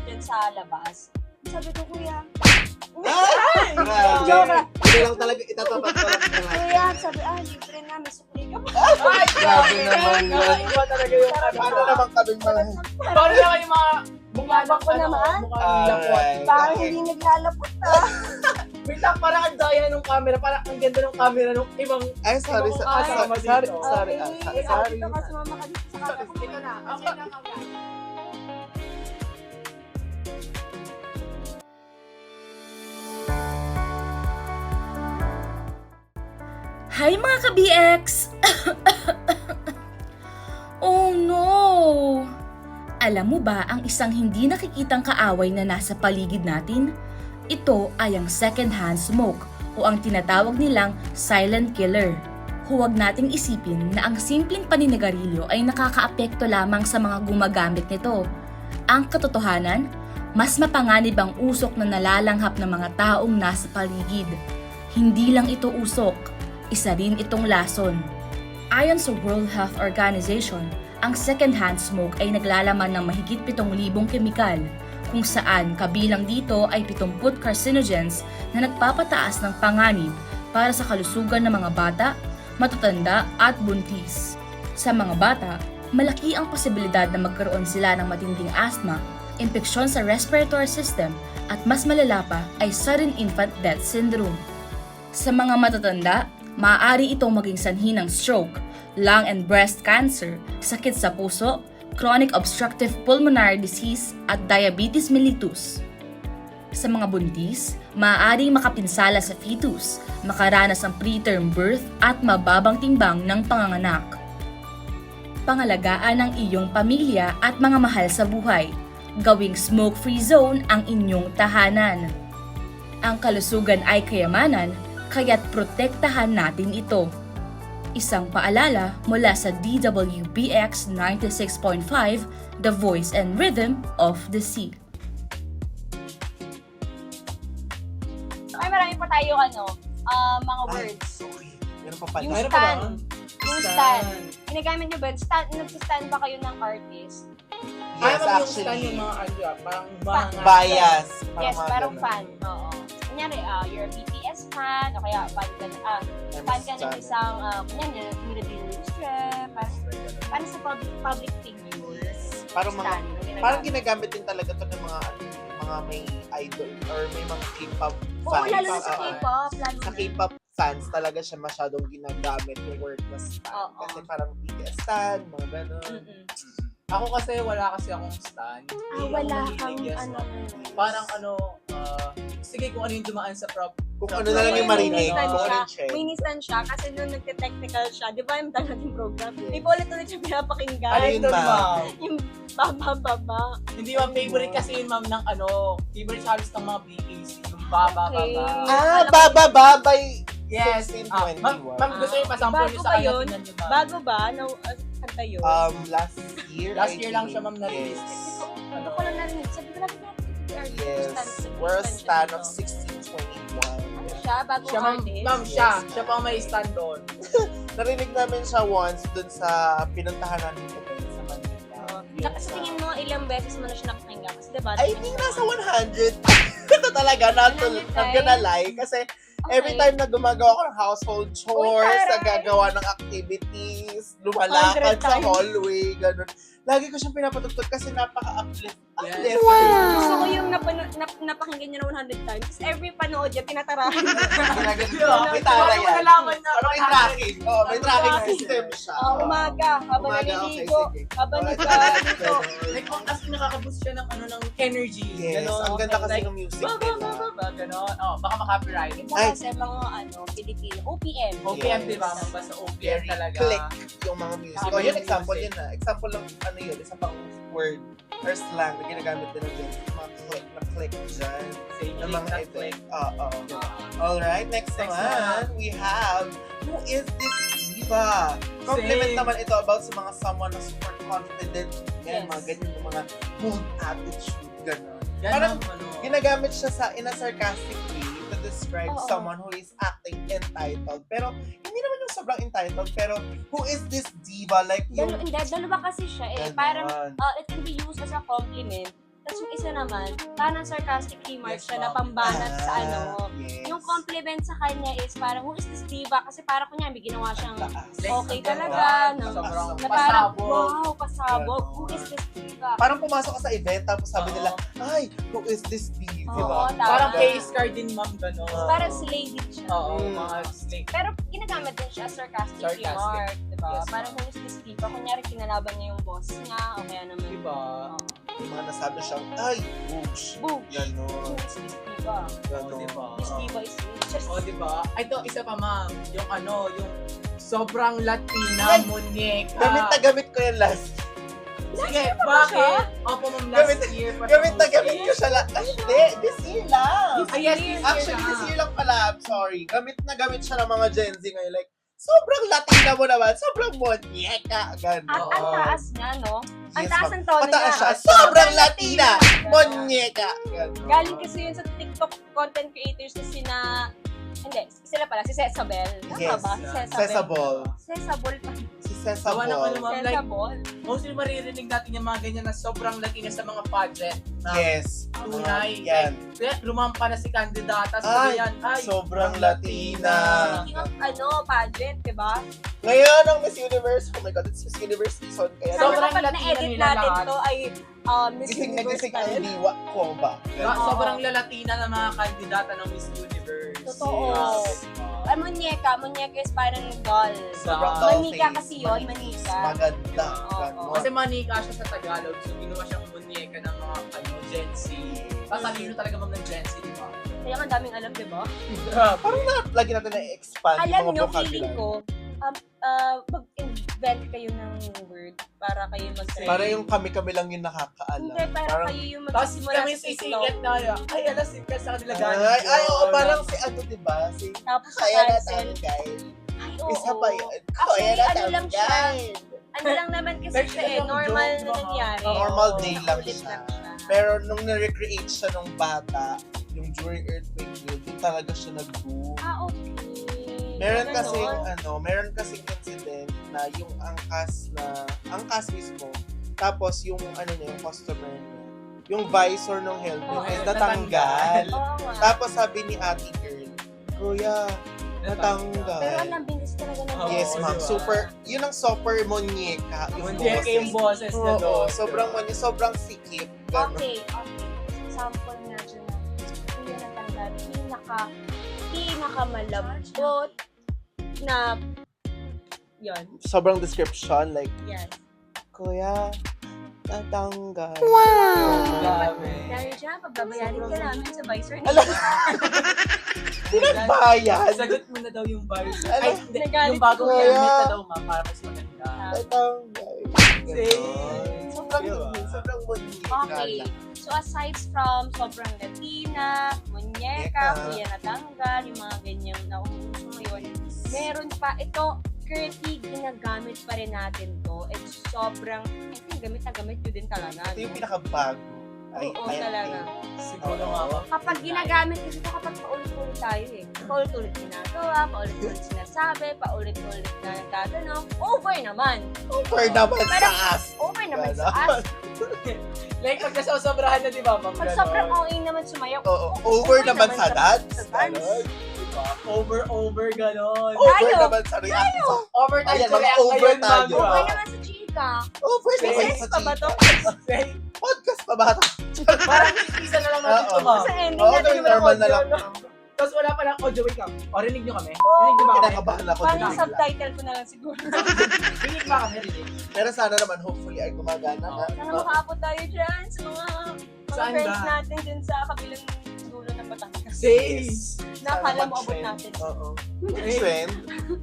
dyan sa labas. Sabi ko, kuya. Ay! Grabe. Joke lang. Hindi lang talaga, itatapat ko lang talaga. Kuya, sabi, libre na, may sukli ka pa. Ay, Grabe naman yun. Iba talaga yung Paano naman kaming mga... Paano naman yung mga bumabak Ko naman. Mukhang lakwat. Alright. Parang Okay. hindi naglalapot na. Wait lang, parang ang daya ng camera. Parang ang ganda ng camera ng ibang... Ay, sorry, Ibang sorry, kasama sorry, dito. sorry, Okay, sorry. dito ka sumama ka dito sa kanila. Ito na. Okay na, okay. Hi mga ka-BX! Alam mo ba ang isang hindi nakikitang kaaway na nasa paligid natin? Ito ay ang second-hand smoke o ang tinatawag nilang silent killer. Huwag nating isipin na ang simpleng paninigarilyo ay nakakaapekto lamang sa mga gumagamit nito. Ang katotohanan, mas mapanganib ang usok na nalalanghap ng mga taong nasa paligid. Hindi lang ito usok, isa rin itong lason. Ayon sa World Health Organization, ang second-hand smoke ay naglalaman ng mahigit 7,000 kemikal, kung saan kabilang dito ay 70 carcinogens na nagpapataas ng panganib para sa kalusugan ng mga bata, matatanda at buntis. Sa mga bata, malaki ang posibilidad na magkaroon sila ng matinding asthma, impeksyon sa respiratory system at mas malala pa ay sudden infant death syndrome. Sa mga matatanda, maaari itong maging sanhi ng stroke, lung and breast cancer, sakit sa puso, chronic obstructive pulmonary disease at diabetes mellitus. Sa mga buntis, maaaring makapinsala sa fetus, makaranas ng preterm birth at mababang timbang ng panganganak. Pangalagaan ang iyong pamilya at mga mahal sa buhay. Gawing smoke-free zone ang inyong tahanan. Ang kalusugan ay kayamanan, kaya't protektahan natin ito. Isang paalala mula sa DWBX 96.5, The Voice and Rhythm of the Sea. Ay, marami pa tayo, mga words. Okay. Meron pa pala. Yung Meron pa ba? stand. Yung stand. Ginagamit nyo ba? Nagsistand ba kayo ng artist? Yes, Yung actually. stand yung mga parang Fa- mga Bias. Yes, mga parang ganun. fan. Oo. Kunyari, you're a BTS fan, o kaya fan ka ng isang, kunyari, Miradil Strap, para sa public figures. Parang mga- Stand, ginagamit. Parang ginagamit din talaga to ng mga may idol or may mga K-pop Oo, fans. lalo na sa Oo. K-pop. Lalo Sa na. K-pop fans talaga siya masyadong ginagamit yung word na stand. Oo. Kasi parang BTS stand, mga ganun. Mm-mm. Ako kasi wala kasi akong stand. Hindi ako Wala mahilig kang yes, parang sige kung ano yung dumaan sa Kung ano na lang yung marinig, May kung ano yung siya, trend. minisan siya kasi nung nagte-technical siya, di ba yung nating program? Di ba ulit-ulit siya pinapakinggan? Ano yun, ma'am? Yung baba-baba. Hindi ma'am, favorite kasi yun ma'am ng favorite halos ng mga BKC, yung baba. Baba by Yes. 1621. Ma'am, gusto niyo pasample Bago niyo ba sa akin yun? tingnan niyo ma'am. Bago ba? Kanta yun? Last year. Last I year lang think. siya ma'am na-release. Yes. Ano ko lang narinig? Sabi ko lang Yes. We're a stand of 1621. Ano siya? Bagong Siya ma'am, artist? ma'am siya pa ang may stand doon. Narinig namin siya once dun sa pinuntahan namin event sa Manila. Sa tingin mo, ilang beses mo na siya napakinggan? Kasi diba? I think nasa 100. Ito talaga, not gonna lie. Kasi every time na gumagawa ko ng household chores, taray! nagagawa ng activities, lumalakad 100 sa times. hallway, ganun. Lagi ko siyang pinapatugtog kasi napaka-uplift. Yes. Gusto ko yung napakinggan niya na 100 times. Tapos every panood niya, tinatarahan niya. May tara yan. Nalaman na. Parang may tracking. Oh, may tracking system siya. Umaga, habang Umaga, naliligo, okay, sige. habang Okay, nagkalito. Like, as nakaka-boost siya ng ng energy. Yes, Ganon. ang ganda kasi Like, ng music ba, nila. ganon. Baka makapiright. Ay. Sa mga Pilipino, OPM. OPM, Yes. di ba? Basta OPM Very talaga. click yung mga music. Tama Oh, yun yung example music. yun na. Example lang, yun, isa pang word or slang na ginagamit din ng Gen Z. Mga click dyan. Say, Ng mga not event. click. Oo. Alright, next Next naman, we have, who is this diva? Compliment Same. naman ito about sa mga someone na super confident. Yan, Yes. mga ganyan, yung mga mood attitude, gano'n. Yan Parang ang Ginagamit siya in a sarcastic way to describe Oo. someone who is acting entitled. Pero, hindi naman yung sobrang entitled, pero who is this diva? Like, yung... Dalawa kasi siya eh. Ganon. Parang it can be used as a compliment. Tapos yung isa naman, parang sarcastic remark Yes, siya na ma'am. pambanat sa Yes. Yung compliment sa kanya is parang, who is this diva? Kasi parang kunya, may ginawa siyang Taas. okay talaga. Na, Sobrang na parang, pasabog. wow, pasabog. Ganon. Who is this diva? Parang pumasok ka sa event, tapos sabi Oo. nila, ay, who is this diva? Oo, tama. Parang case card din ma'am ganon. Parang slay din siya. Oo, Mm. mga snake. Pero ginagamit din siya as sarcastic Sarcastic. remark, diba? Yes, Parang who is this diva? Kunyari, kinalaban niya yung boss niya, o kaya naman, Diba? Yung mga nasabi siyang, ay, whoosh. Boom! Who Ganon. is this diva? Ganon. Diba? This diva is just... O, diba? Ito, isa pa ma'am. Yung yung sobrang Latina, Ay! munyeka. Gamit na gamit ko yan last. Sige, pa ba siya? bakit? Opo, ma'am, last year. Gamit na gamit ko siya lang. Ay, hindi. This year lang. Ay, yes, this year Actually, na. this year lang pala. I'm sorry. Gamit na gamit siya ng mga Gen Z ngayon. Like, sobrang Latina mo naman. Sobrang monyeka. At ang Ganon. taas niya, no? Ang Yes, taas ma'am. ng tono niya. Mataas siya. Sobrang Latina. Monyeka. Ganon. Galing kasi yun sa TikTok content creators na sina... Hindi, sila pala, si Sesabel. Tama Yes. ba? Si Sesabel. Sesabel. Sesabel pa. Si Gawa ng ano, Sesabel. ma'am, like, Sesabel. mostly maririnig natin yung mga ganyan na sobrang Latina sa mga pageant. Na Yes. tunay. Yan. Kaya lumampa na si kandidata. Ay, Sabi yan, ay, sobrang Latina. Speaking of, pageant, diba? Ngayon, ang Miss Universe. Oh my God, it's Miss Universe season. Kaya Sana Sobrang kapag Latina na-edit nila natin lahat. to ay Miss gising na Universe gising pa ang rin. diwa ko ba? sobrang lalatina ng mga kandidata ng Miss Universe. Totoo. Yes. Ay, Muñeca is parang doll. Sobrang Sa- doll Manika face. kasi yun, manika. Maganda. Oo. Ganon. Kasi manika siya sa Tagalog, so ginawa siyang munyeka ng mga Gen Z. Pasalino talaga ma'am ng Gen Z, di ba? Kaya ang daming alam, diba? Parang lagi natin na-expand Alam yung mga nyo, feeling vocabulary. ko, mag-invent kayo ng word para kayo mag-trend. Para yung kami-kami lang yung nakakaalam. Hindi, para Parang, kayo yung Tapos magsisimula kami sa TikTok. sisikat na, ay, alas, sikat sa kanila galing. ay, oo, parang si ano, diba? Si Tapos Kaya na cancel. tanggay. Ay, oo. Isa pa yun. Actually, Kaya na ano lang siya. tanggay. Ano lang naman kasi Like, siya eh, yung normal joke, na baka. nangyari. Normal Oo, day lang ulit siya. siya. Pero nung na-recreate siya nung bata, yung during earthquake yun, doon talaga siya nag-boom. Okay. Meron Ganon. kasing incident na yung angkas mismo, tapos yung yung customer niya, yung visor ng helmet Oo, is natanggal. natanggal. Oo nga. Tapos sabi ni ate girl, Kuya, natanggal. Pero ang bilis talaga ng Oo, Yes, ma'am. diba? Super, yun ang super monyeka. Yung Munyeka yung boses niya Oo, doon. sobrang sikip. Ganon. Okay. Example nga dyan na hindi natanggal. Pinakamalambot na yan. Sobrang description, like, Yan. Kuya, natanggal. Grabe. Dahil dyan, pagbabayarin ka namin sa visor Ala, Pinagbayad. Sagot mo na daw yung virus. Ano? Ay, hindi. Nagalit Yung bagong ko, helmet Kuya. na daw, ma'am, para mas maganda. Natanggal. Same. Sobrang Diba? sobrang monyeka Okay. lang. So aside from sobrang Latina, Muñeca, Muñeca. Kuya Natanggal, yung mga ganyan na umuuso ngayon, meron pa, ito, currently ginagamit pa rin natin to. It's sobrang, I think gamit na gamit ko din talaga. Ito yung no? pinakabago. Oo, talaga. Siguro nga, ma'am. Kapag ginagamit kasi ito kapag paulit-ulit tayo eh. Paulit-ulit ginagawa, paulit-ulit sinasabi, paulit-ulit na nagtatanong, over naman. Over naman Pero- sa ass. Over naman sa Ganon. as. Like, pag nasosobrahan na, di ba, ma'am? Pag ganon? sobrang OA naman sumayaw, Oo, over naman sa dance. sa dance. Ganon. Diba? Over, ganon. Over Tayo. naman sa reaction. Over tayo Ayan, sa mga react over ngayon, ma'am. tayo. over diba? naman sa chika. Over Say, naman Yes sa pa ba to? chika. Say, Podcast pa ba ito? parang isa na lang natin Oo. ito, ma'am. Sa ending Oo, natin gawin yung normal na audio, lang. no? Tapos wala pa lang audio, wait lang. O, rinig nyo kami? Rinig nyo ba kami? Kinakabahan ako Parang din yung bigla. subtitle ko na lang siguro. Rinig ba kami, rinig? Pero sana naman, hopefully, ay gumagana na. Sana makaabot tayo dyan sa mga Saan friends ba? natin dyan sa kabilang dulo ng Batangas. Say, Nakakala mo abot mag-trend. natin. Oo. Eh. Trend.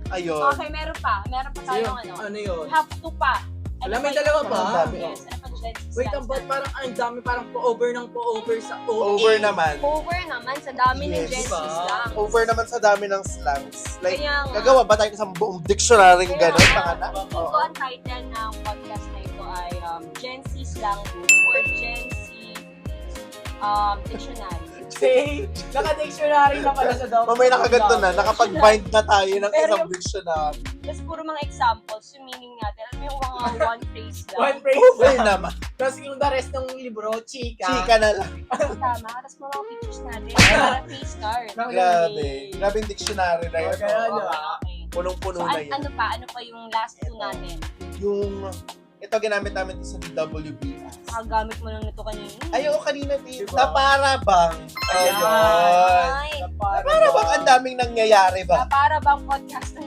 Ayun. Okay, meron pa tayong ano. ano yun? We have to pa. Alam, may pa dalawa yung- pa? Ang dami. Yes, ano pa dyan? Wait, ang ba't parang ang dami parang po-over ng po-over sa OA? Over naman. Over naman sa dami ng Yes. Gen Z Diba? lang. Over naman sa dami ng slangs. Like, Kaya nga. gagawa ba tayo ng isang buong dictionary Kaya gano'n? nga, Pangalan? feeling ko ang title ng podcast na ito ay Gen Z Slang Book or Gen Z Dictionary. Say, naka-dictionary na pala sa daw. Mamaya nakaganto na, nakapag-bind na tayo ng Pero isang yung- dictionary. Tapos puro mga examples, yung meaning natin. Alam mo yung mga one phrase lang. One phrase Over lang. naman. Tapos yung the rest ng libro, chika. Chika na lang. Tama. Tapos mga pictures natin. Mga face card. Grabe. Grabe yung dictionary na yun. Okay, ano? Okay. Punong-puno So, na yun. ano pa yung last two natin? Yung, ito ginamit namin sa DWBS. Nakagamit mo lang nito kanina. Ayaw kanina din. Diba? Na para bang. Ayan. Ayun. Ay, Na para bang ang daming nangyayari ba? para bang podcast ng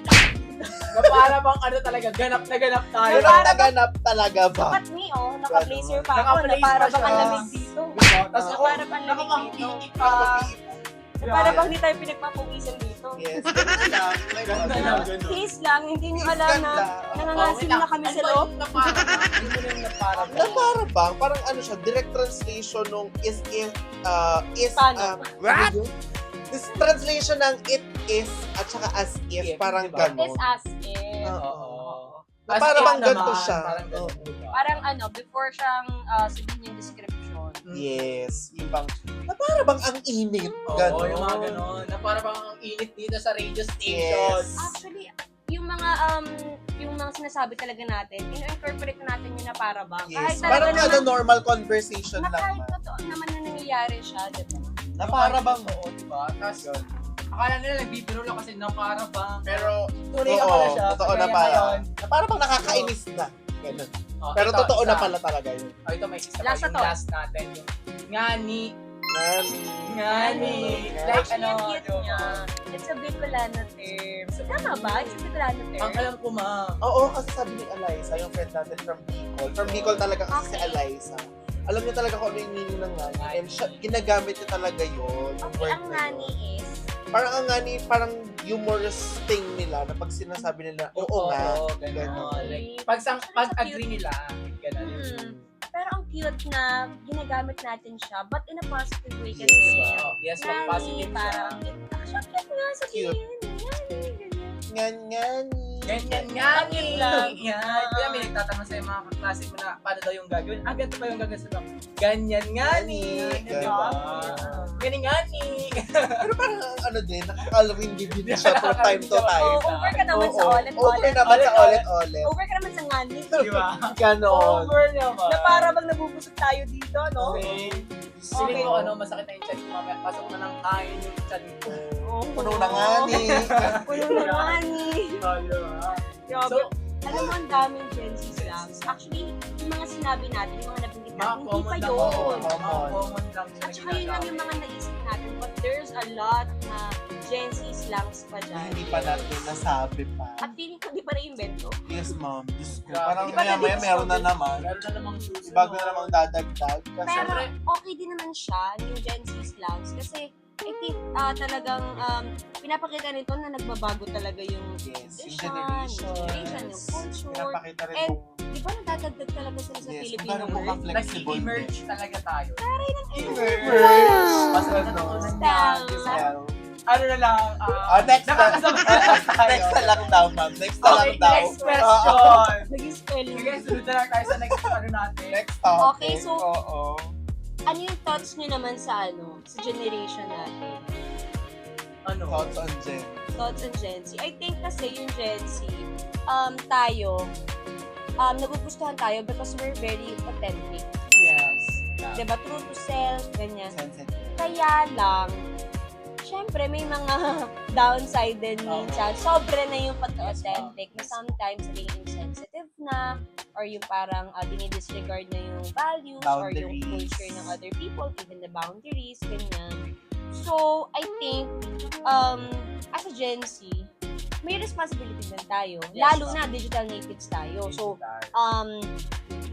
Na para bang ano talaga, ganap na ganap tayo. Ganap na ganap talaga ba? Sapat ni, naka-blazer pa ako, na Naka-blazer para pa bang ang siya. lamig dito. Diba? Tapos Na ako, para bang lamig dito. nakapangkikik pa. Para bang hindi tayo pinagpapawisan dito. Yes, ganun lang. Like, Ganda ano, lang. ganun. Please lang, hindi nyo Please alam na ganda. nangangasim na kami sa loob. Na para bang? Ano mo yung na para Na bang? para bang, parang ano siya, direct translation nung is, Paano? what? This translation ng it is at saka as if, If, parang diba? It is ganon. as if. Oo. Na para bang ganito naman, siya. Parang ganito. Oo. diba? Parang before siyang sabihin yung description. Yes, yung bang, na para bang ang init. Oo, Ganon. yung mga ganon. Na para bang ang init dito sa radio station. Yes. Actually, yung mga sinasabi talaga natin, ino-incorporate na natin yun na para bang. Yes, Kahit parang talaga ano, naman, normal conversation na lang. kahit totoo naman na nangyayari siya, diba? Na para bang, Oo, diba? Tapos, akala nila nagbibiro lang kasi na para bang. pero, Tunay na pala siya. totoo na Kaya pala. ngayon, Na para bang nakakainis na. Ganun. oh, Pero ito, totoo na isa. pala talaga yun. Oh, ito may isa Last pa na yung to. last natin. Yung ngani. Ngani. Ngani. Like Actually, ano, ang cute diba? niya. It's a Bicolano term. Tama ba? It's a Bicolano term. Ang alam ko, ma'am. Oo, kasi sabi ni Eliza, yung friend natin from Bicol. From Bicol talaga kasi si Okay. Eliza. Alam niya talaga kung ano yung meaning ng ngani. And siya, ginagamit niya talaga yun. Yung Okay, word ang na nani yun. is, Parang ang ngani, parang humorous thing nila na pag sinasabi nila, oo nga. Ganon. Ganon. Like, Actually, pag-agree nila. Ganon. pero ang cute na ginagamit natin siya, but in a positive way kasi. Yes, Wow. Yes, Nani, positive siya. parang, actually, cute nga sabihin. Nani, ganyan. Ngani. Ganyan nga Bakit lang? Yan. Kaya may nagtatanong sa'yo mga kaklase mo na paano daw yung gagawin. Ah, ganito pa yung gagawin sa'yo. Ganyan nga ni. Ganyan. Di ba? Ganyan nga ni. Pero parang ano din, nakaka-windy din siya from time to time. Oh, over ka naman sa Oo. ulit-ulit. Over naman sa Ulit-ulit. ulit-ulit. Over ka naman sa ngani. Di ba? Ganon. Over naman. Na para bang nabubusog tayo dito, no? Okay. Okay. Feeling ko masakit na yung chan ko mamaya. Pasok na ng kain yung chan ko. Oh, Puno na nga ni. Puno na ngani. Oh, di ba? Grabe. So, Alam mo, ang daming Gen Z slangs. Actually, yung mga sinabi natin, yung mga nabanggit mga natin, hindi common pa lang. yun. Mga common lang siya At saka yun lang yung mga naisip natin. But there's a lot na Gen Z slangs pa dyan. Hindi pa natin nasabi pa. At feeling ko, di pa na-invento. Yes, ma'am. Diyos ko. Grabe. Parang Di ba maya-maya na-discover? meron na naman. Meron na namang susunod. Bago na namang dadagdag. Kasi, Pero Siyempre. okay din naman siya, yung Gen Z slangs. Kasi I think talagang pinapakita nito na nagbabago talaga yung yes, yung generation, generation. yung culture. Pinapakita rin And, kung Di ba nadadagdag talaga sila sa yes, Filipino parang word? mukhang flexible. Nag-emerge talaga tayo. Emerge. Mas Ano? natutunan Style. niya. Well, Ano na lang. next na. nakakasabay na tayo. Next na lang daw, ma'am. Next na Okay, lang daw. next question. Naging spelling. Sige, sunod na lang tayo sa next ano natin. Next topic. Okay, so- Oo. Ano yung thoughts nyo naman sa sa generation natin? Ano? Thoughts on Jen. Thoughts on Gen Z? I think kasi yung Gen Z, tayo, nagugustuhan tayo because we're very authentic. Yes. Diba? True to self, ganyan. Sensitive. Kaya lang, syempre may mga downside din minsan. Sobra na yung pagka-authentic na sometimes naging insensitive na or yung parang dinidisregard na yung values or yung Boundaries. culture ng other people, even the boundaries, ganyan. So, I think, as a Gen Z, may responsibility din tayo. Yes, Lalo na digital natives tayo. So,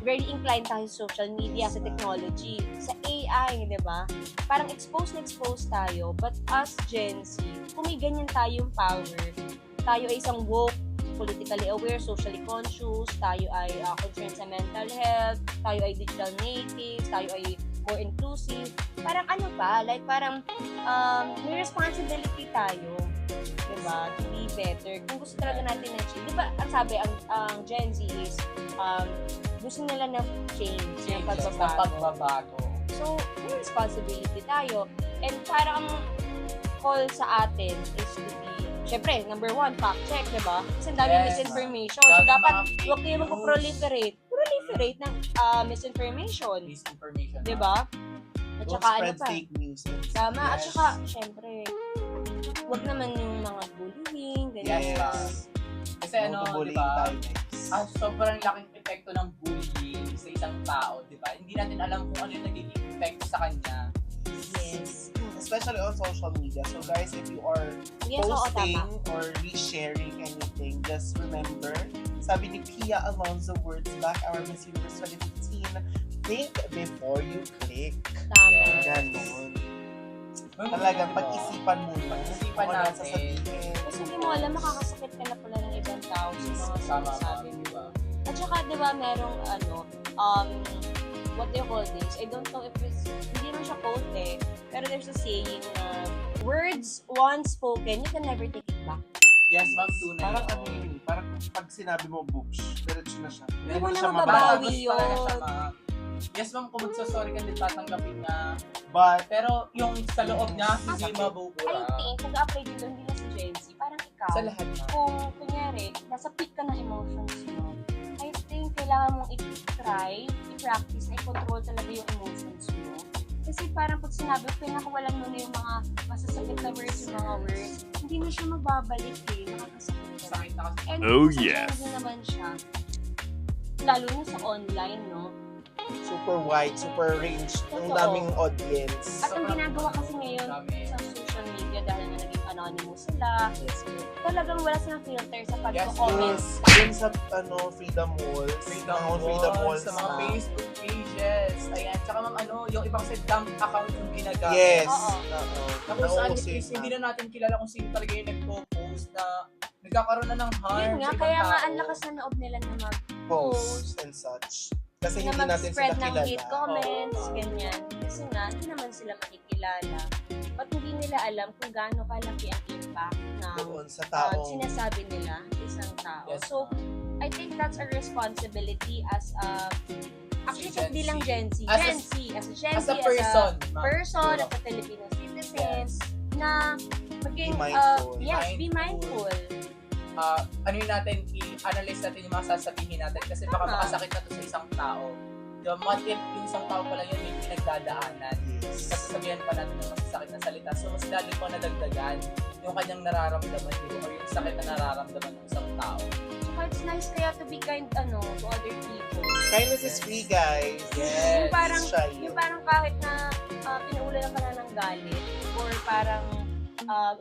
very inclined tayo sa social media, sa technology, sa AI, di ba? Parang exposed tayo. But as Gen Z, kung may ganyan tayong power, tayo ay isang woke, politically aware, socially conscious, tayo ay concerned sa mental health, tayo ay digital natives, tayo ay more inclusive. Parang ano pa, like parang may responsibility tayo, diba? To be better. Kung gusto talaga natin ng change. Diba, ang sabi, ang Gen Z is, gusto nila ng change, ng pagbabago. So, may responsibility tayo. And parang call sa atin is to be, syempre, number one, fact check, diba? Kasi ang daming Yes, misinformation. So, Daming dapat, mga fake huwag kayo news. magpo-proliferate ng misinformation. Misinformation. Diba? At Don't saka ano spread pa? fake news. Tama. At Yes. saka, syempre, wag naman yung mga bullying, ganyan. Yes. Kasi No to ano, bullying di ba? tayo, guys. Sobrang laking epekto ng bullying sa isang tao, di ba? Hindi natin alam kung ano yung nagiging effect sa kanya. Yes. Especially on social media. So guys, if you are Yes, oo, posting tama. or resharing anything, just remember, sabi ni Pia Alonso words back, our Miss Universe 2015, think before you click. Tama. Ganon. Talagang pag-isipan muna. Pag-isipan Kung ano ang natin. sasabihin. Kasi hindi mo alam, makakasakit ka na pala ng ibang tao sa mga Tama, sinasabi di mo. ba? At saka, di ba, merong what do you call this? I don't know if it's, hindi naman siya quote eh, pero there's a saying na, words once spoken, you can never take it back. Yes, ma'am, tunay. Parang oo. ano yun, parang pag sinabi mo boobs, diretso na siya. Hindi mo na siya mababawi Bagus talaga yun. siya, ma'am. Yes, ma'am, kung magsasorry ka din tatanggapin niya. But, Pero yung sa loob niya, hindi I mabubura. think, kung ga-apply din doon, hindi na si Gen Z, parang ikaw, Sa lahat na. kung kunyari, nasa peak ka ng emotions mo, I think kailangan mong i-try, i-practice, na i-control talaga yung emotions mo. Kasi parang pag sinabi, pinakawalan mo na yung mga masasakit na words, yung mga words, hindi na siya magbabalik eh, makakasakit ka. Sakit na kasi. And Oh, kung sa yes. Gen Z naman siya, lalo na sa online, no? super wide, super range, ang Totoo. daming audience. At ang ginagawa kasi ngayon Dami. sa social media, dahil na naging anonymous sila, talagang wala silang filter sa pagko-comment. Yun sa Freedom Walls. Freedom Mga Walls, sa mga na- Facebook pages. Ayan, tsaka ma'am, yung ibang sa dump account yung ginagamit. Yes. Oo. Tapos Nauuso yun hindi na. na natin kilala kung sino talaga yung nagpo-post na nagkakaroon na ng harm Yun nga, sa ibang kaya nga tao. ang lakas na loob nila na Posts and such. Kasi na hindi natin sila mag-spread ng kilala. hate comments, Oo. ganyan. Kasi nga, hindi naman sila makikilala. At hindi nila alam kung gaano kalaki ang impact na Doon sa taong sinasabi nila sa isang tao. Yes, So, I think that's a responsibility as a actually, Gen hindi Z. lang Gen Z. As a- Gen Z, as a Gen As Z, a person, ma'am. person, as a Filipino citizen, Yes. na maging, Be mindful. yes, be Mindful. mindful. Ano yun natin, i-analyze natin yung mga sasabihin natin kasi baka Tama. makasakit na to sa isang tao. Diba, what if yung isang tao pala yun may pinagdadaanan? yes. Sasabihan pa natin ng masasakit na salita. So, mas lalo pa nadagdagan yung kanyang nararamdaman yun or yung sakit na nararamdaman ng isang tao. Saka it's nice kaya to be kind, to other people. Kindness is free, guys. Yes. Yung parang, Shy. yung parang kahit na pinaulan ka na ng galit or parang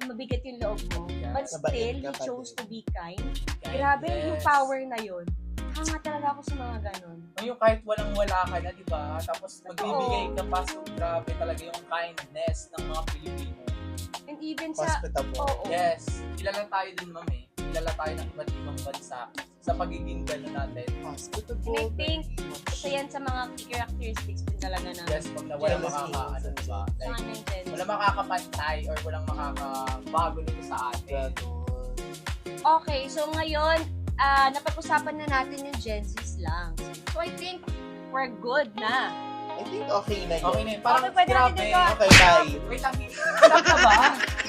mabigat yung loob mo, but still, Mabait you ka pa chose din. to be kind. Grabe, yung power na yun. Hanga talaga ako sa mga ganun. Yung kahit walang-wala ka na, di ba? Tapos magbibigay ka pa, so grabe talaga yung kindness ng mga Pilipino. And even sa, Hospitable. oo, Yes, kilala tayo din, ma'am eh. Kilala tayo ng iba't ibang bansa sa pagiging gano'n natin. Hospitable. And I think, very much. isa yan sa mga key characteristics din talaga na Yes, pag na walang Jealousy. makakaano, di ba? sa Like, ng Gen Z. walang makakapantay or walang makakabago nito sa atin. Ganon. Okay, so ngayon, napag-usapan na natin yung Gen Zs lang. So I think, we're good na. I think okay na yun. Okay na yun. Parang Okay, pwede natin grabe. dito. Okay, bye. Wait lang, stop ka ba?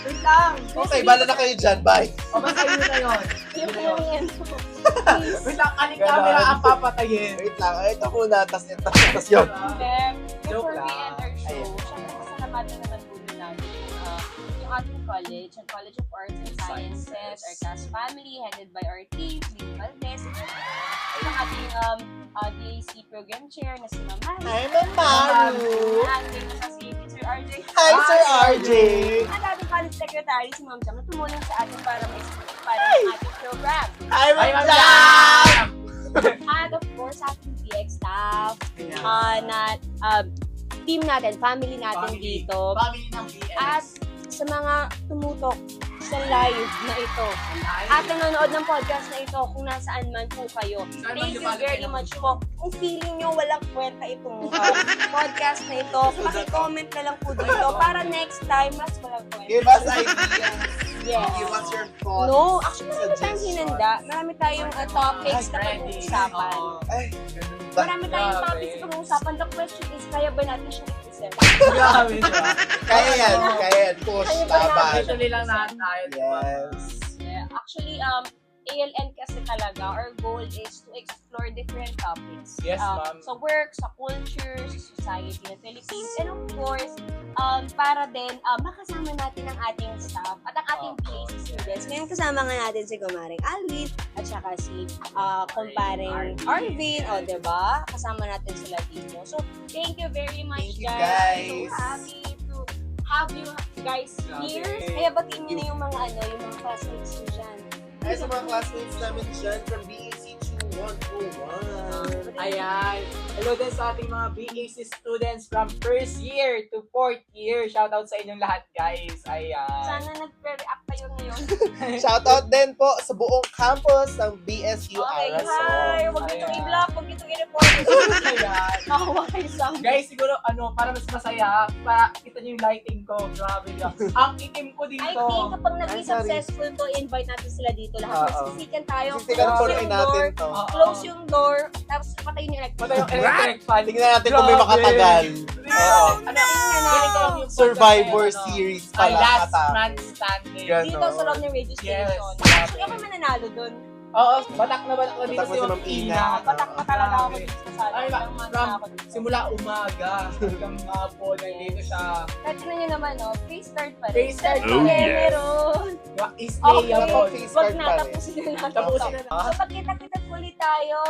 Wait lang. Okay, bala na kayo dyan. Bye. O basta yun na yun. Yung Yun na yun. yan. Wait lang, aling Ganon. camera ang papatayin. Wait lang. Ito muna. Tas ito. Tas yun. Before we lang. end our show, Ayan. syempre pasalamatan naman muna natin yung ating college, ang College of Arts and Sciences, our cast family, headed by our team, Lynn Valdez, yung ating DAC program chair na si Ma'am Mari. Hi, Ma'am Maru. Ang ating sa si Sir RJ. Hi, Sir RJ. Ang ating college secretary, si Ma'am Jam, na tumulong sa atin para para ang ating program. Hi, Ay, Ma'am Ma'am Jam. Jam! At of course, ating PX staff, na team natin, family natin Family. dito. Family ng BS. At sa mga tumutok sa live na ito at nanonood ng podcast na ito kung nasaan man po kayo. Thank you very much po. Kung feeling nyo walang kwenta itong podcast na ito, paki-comment na lang po dito para next time mas walang kwenta. Give us ideas. Yes. Give us your thoughts. No, actually marami tayong suggestions. hinanda. Marami tayong topics na Ready. pag-uusapan. Ay, ganun ba? Marami tayong Grabe. topics na pag-uusapan. The question is, kaya ba natin siya i-present? Grabe siya. Kaya yan. Kaya yan. Push. Kaya ba Laban. natin? Actually lang lahat tayo. Yes. Yeah, actually, ALN kasi talaga, our goal is to explore different topics. Yes, ma'am. Sa work, sa culture, sa society ng Philippines, and of course, para din makasama natin ang ating staff at ang ating PAC students. Ngayon kasama nga natin si Kumaring Alvin at saka si kumparing Arvin, o diba? Kasama natin sila dito. So, thank you very much, Thank you, guys. guys. So happy to have you guys here. Grabe. Kaya batiin nyo na yung mga yung mga classmates nyo dyan. Ay, sa mga classmates namin dyan from BAC 2101. Ayan. Hello din sa ating mga BAC students from first year to fourth year. Shoutout sa inyong lahat, guys. Ayan. Sana nag-react kayo ngayon. Shoutout din po sa buong campus ng BSU Okay, Arasol. hi! Huwag nitong Ayan. i-block, huwag nitong i-report. Ayan. Nakawa kayo sa Guys, siguro para mas masaya, para kita niyo yung lighting ko. Grabe ka. Ang itim ko dito. I think kapag naging Ay, sorry. successful to, invite natin sila dito. Lahat Oo. magsisikan tayo. Sisikan Close po yung rin natin door. to. Oo. Close yung door. Tapos patayin yung electric. Patay yung electric fan. Tingnan natin kung may Grabe. makatagal. Oo. Ano? Tingnan Ganito natin. yung podcast Survivor na yun, ano? series Ay, pala. last katapos. man standing. Yan. Dito sa loob ng radio Yes. station. Actually, ako mananalo dun. Oo, batak na dito Batak mo si si Ma'am Ma'am Ina. Ina. Patak na talaga ako dito sa sala. Ay, Walang mana from ako dito. simula umaga hanggang hapon, nandito siya. Kahit tingnan nyo naman, no? Face start pa rin. Face start Start pa pa rin. rin, meron. Is Okay, day ako. face wag start na, pa rin. tapusin na natin. Tapusin na So, pagkita-kita ulit tayo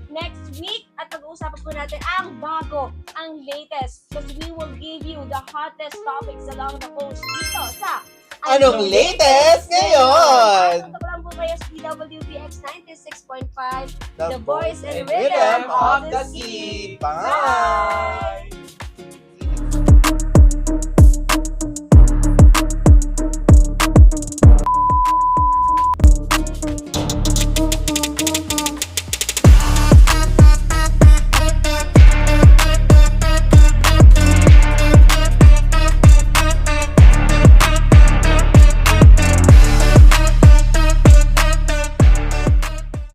next week at pag-uusapan po natin ang bago, ang latest. Because we will give you the hottest topics along the coast dito sa Anong latest ngayon? Ito lang po kayo sa DWBX 96.5, The The Voice and Rhythm Rhythm of of the the Sea. Sea. Bye! Bye!